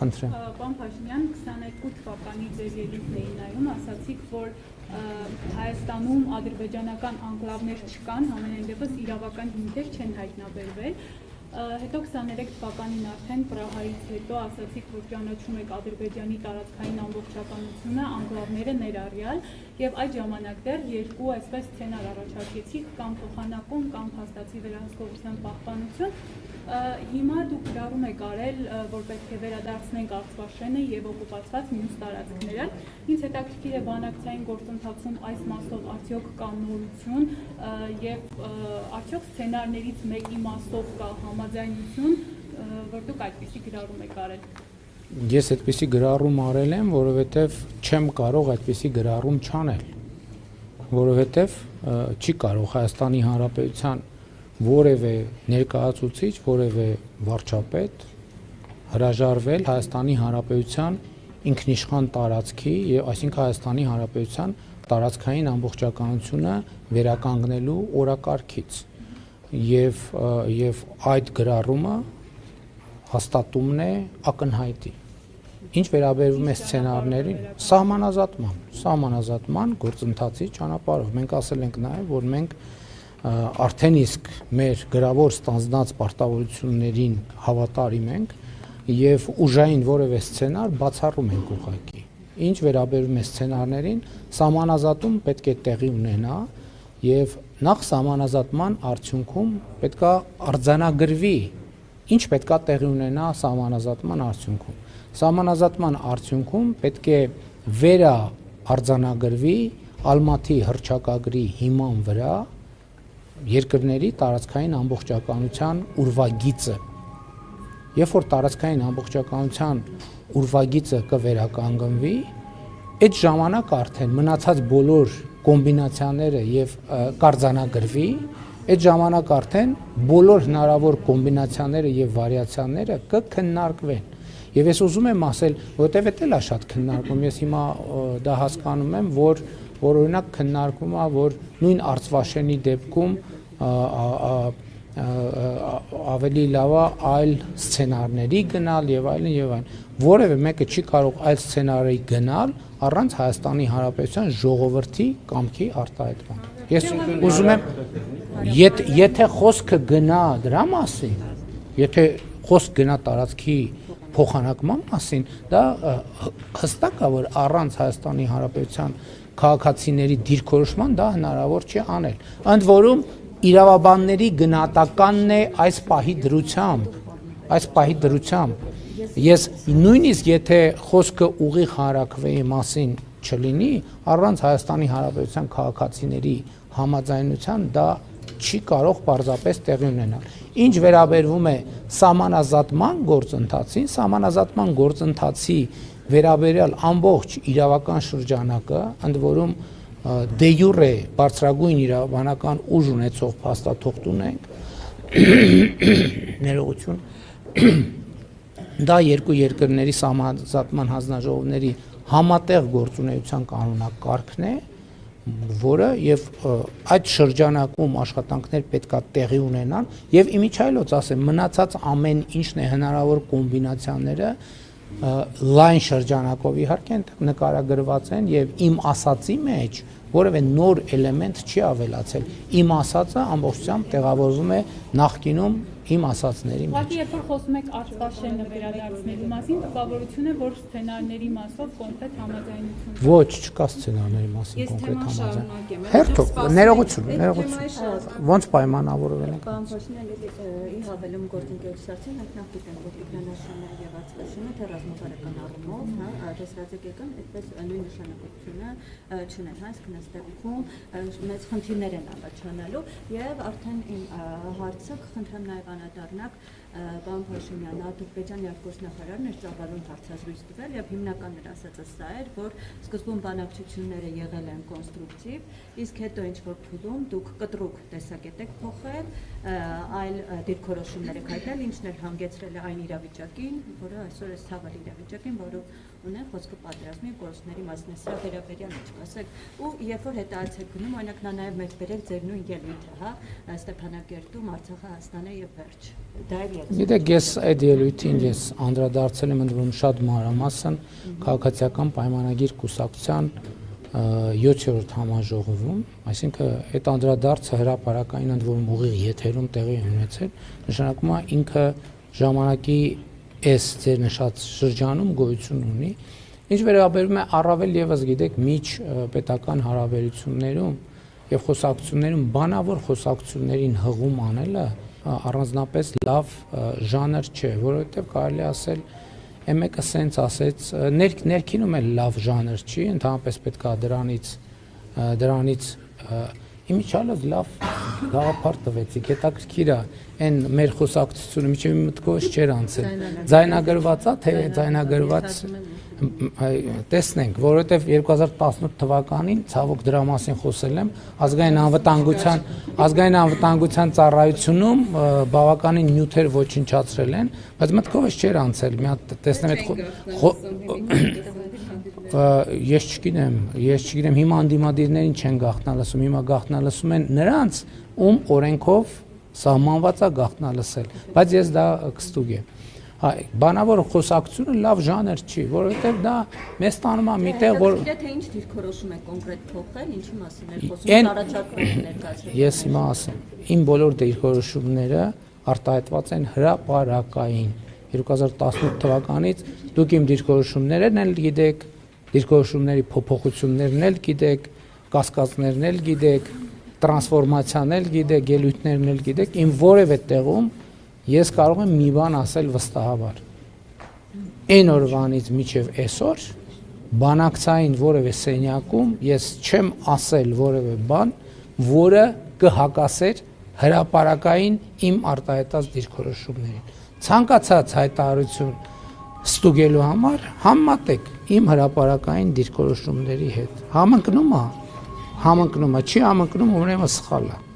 Խնդրեմ։ Պարոն Փաշինյան, 22 թվականի ձեր ելույթներին նայում ասացիք, որ Հայաստանում ադրբեջանական անկլավներ չկան, ամենայն դեպս իրավական հիմքեր չեն հայտնաբերվել։ Հետո 23 թվականին արդեն Պրահայից հետո ասացիք, որ ճանաչում եք Ադրբեջանի տարածքային ամբողջականությունը, անկլավները ներառյալ, եւ այդ ժամանակ դեռ երկու այսպես սցենար առաջարկեցիք, կամ փոխանակում, կամ փաստացի վերահսկողության պահպանություն։ Հիմա դուք գրառում եք արել, որ պետք է վերադարձնենք Արցախաշենը եւ օկուպացված մյուս տարածքները։ Ինձ հետաքրքիր է բանակցային գործընթացում այս մասով արդյոք կա նորություն եւ արդյոք սցենարներից մեկի մասով կա համաձայնություն, որ դուք այդպիսի գրառում եք արել։ Ես այդպիսի գրառում արել եմ, որովհետեւ չեմ կարող այդպիսի գրառում չանել, որովհետեւ չի կարող Հայաստանի Հանրապետության որևէ ներկայացուցիչ, որևէ վարչապետ հրաժարվել Հայաստանի Հանրապետության ինքնիշխան տարածքի, այսինքն Հայաստանի Հանրապետության տարածքային ամբողջականությունը վերականգնելու օրակարգից եւ այդ գրառումը հաստատումն է ակնհայտի։ Ինչ վերաբերում է սցենարներին, սահմանազատման գործընթացի ճանապարհով մենք ասել ենք նաեւ, որ մենք արդեն իսկ մեր գրավոր ստանձնած պարտավորություններին հավատարիմ ենք եւ ուժային որևէ սցենար բացառում ենք ուղղակի։ Ինչ վերաբերում է սցենարներին, սահմանազատում պետք է տեղի ունենա եւ նախ սահմանազատման արդյունքում պետքա արձանագրվի, ինչ պետքա տեղի ունենա սահմանազատման արդյունքում։ Սահմանազատման արդյունքում պետք է վերաարձանագրվի Ալմատի հռչակագրի հիման վրա երկրների տարածքային ամբողջականության ուրվագիծը։ Երբ որ տարածքային ամբողջականության ուրվագիծը կվերականգնվի, այդ ժամանակ արդեն մնացած բոլոր կոմբինացիաները եւ կարձանագրվի, այդ ժամանակ արդեն բոլոր հնարավոր կոմբինացիաները եւ վարիացիաները կքննարկվեն։ Եվ ես ուզում եմ ասել, որտեվ դա է շատ քննարկում, ես հիմա դա հասկանում եմ, որ օրինակ քննարկվում է, որ նույն Արցախաշենի դեպքում ավելի լավ է այլ սցենարների գնալ եւ այլն, որևէ մեկը չի կարող այլ սցենարի գնալ առանց Հայաստանի Հանրապետության ժողովրդի կամքի արտահայտման։ Ես ուզում եմ, եթե խոսքը գնա դրա մասին, եթե խոսք գնա տարածքի փոխանակման մասին, դա հստակ է, որ առանց Հայաստանի Հանրապետության քաղաքացիների դիրքորոշման դա հնարավոր չի անել։ Ընդ որում իրավաբանների գնահատականն է այս պահի դրությամբ, ես նույնիսկ եթե խոսքը ուղիղ հանրաքվեի մասին չլինի, առանց Հայաստանի Հանրապետության քաղաքացիների համաձայնության դա չի կարող պարզապես տեղի ունենալ։ Ինչ վերաբերվում է սահմանազատման գործընթացի վերաբերյալ ամբողջ իրավական շրջանակը, ընդ որում դե յուրե բարձրագույն իրավաբանական ուժ ունեցող փաստաթուղթ ունենք, ներողություն, դա երկու երկրների սահմանազատման հանձնաժողովների համատեղ գործունեության կանոնակարգն է, որը եւ այդ շրջանակում աշխատանքներ պետքա տեղի ունենան եւ իմիջայլոց ասեմ մնացած ամեն ինչն է հնարավոր կոմբինացիաները լայն շրջանակով իհարկե նկարագրված են եւ իմ ասացի մեջ որևէ նոր էլեմենտ չի ավելացել։ Իմ ասածը ամբողջությամբ տեղավորվում է նախկինում իմ ասածների մեջ։ Ուղղակի երբ որ խոսում եք Արցախաշենը վերադարձնելու մասին, տպավորություն է, որ սցենարների մասով կոնկրետ համաձայնություն։ Ոչ, չկա սցենարների մասին կոնկրետ համաձայնություն։ Հերթով, ներողություն։ Ոնց պայմանավորվել եք։ Պարոն Փաշինյան, ի հավելում գործընկերության նախ գիտեմ, որ Տիգրանաշենը եւ Արցախաշենը թե ռազմավարական առումով, ռեստրատեգիական այդպես նույն նշանակությունը չունեն, այսինքն այս դեպքում մեծ խնդիրներ են առաջանալու եւ արդեն իմ հարցը կխնդրեմ նաեւ անդառնաք պարոն Փաշինյան, Ադրբեջանի արտգործնախարարն էր ծավալուն հարցազրույց տվել եւ հիմնական նրա ասածը սա էր, որ սկզբում բանակցությունները եղել են կոնստրուկտիվ, իսկ հետո ինչ որ փուլում դուք կտրուկ տեսակետ եք փոխել, այլ դիրքորոշումներ եք հայտնել, ինչն էր հանգեցրել է այն իրավիճակին, որը այսօր է ցավալի իրավիճակին, որը ունեն խոսքը պատերազմի գործների մասն է, սա վերաբերյալ ինչ կասեք, ու երբ որ հետայց եք գնում, օրինակ նա նաեւ մեջբերել ձեր նույն ելույթը, հա, Ստեփանակերտում, Արցախը, Հայաստանը եւ վերջ։ Դա էլ է։ Գիտեք, ես այդ ելույթին ես անդրադարձել եմ ընդ որում շատ մանրամասն քաղաքացիական պայմանագիր կուսակցության 7-րդ համաժողովում, այսինքն այդ անդրադարձը հրապարակային ընդ որում ուղիղ եթերում տեղի ունեցել, նշանակում է ինքը ժամանակի այս ձեր նշած շրջանում գոյություն ունի, ինչ վերաբերում է առավել եւս գիտեք միջ պետական հարաբերություններում եւ խոսակցություններում բանավոր խոսակցություններին հղում անելը առանձնապես լավ ժանր չէ, որովհետեւ կարելի ասել մեկը սենց ասեց, ներքինում էլ լավ ժանր չի, ընդհանրապես պետք է դրանից իմիջիալով լավ գաղափար տվեցիք, հետաքրքիր է, այն մեր խոսակցությունը միջև մտքովս չէր անցել, ձայնագրված է, թե ձայնագրված տեսնենք, որովհետև 2018 թվականին ցավոք դրա մասին խոսել եմ, ազգային անվտանգության ծառայությունում բավականին նյութեր ոչնչացրել են, բայց մտքովս չէր անցել, մի հատ տեսնեմ ես չգիտեմ, հիմա անդիմադիրներին չեն գաղտնալսում, հիմա գաղտնալսում են նրանց, ում օրենքով սահմանված է գաղտնալսել, բայց ես դա կստուգ եմ։ Բանավոր խոսակցությունը լավ ժանր չի, որովհետև դա մեզ տանում է միտեղ, որ թե ինչ դիրքորոշում է կոնկրետ փոխել, ինչի մասին է խոսում, առաջարկում ներկայացրել։ Ես հիմա ասեմ, իմ բոլոր դիրքորոշումները արտահայտված են հրապարակային 2018 թվականից, դուք իմ դիրքորոշումներն էլ գիտեք, դիրքորոշումների փոփոխություններն էլ գիտեք, կասկածներն էլ գիտեք, տրանսֆորմացիան էլ գիտեք, ելույթներն էլ գիտեք, իմ որևէ տեղում ես կարող եմ մի բան ասել վստահաբար։ Այն օրվանից մինչև այսօր բանակցային որևէ սենյակում ես չեմ ասել որևէ բան, որը կհակասեր հրապարակային իմ արտահայտած դիրքորոշումներին։ Ցանկացած հայտարարություն ստուգելու համար համատեք իմ հրապարակային դիրքորոշումների հետ։ Համընկնում է, չի համընկնում, ուրեմն սխալ է։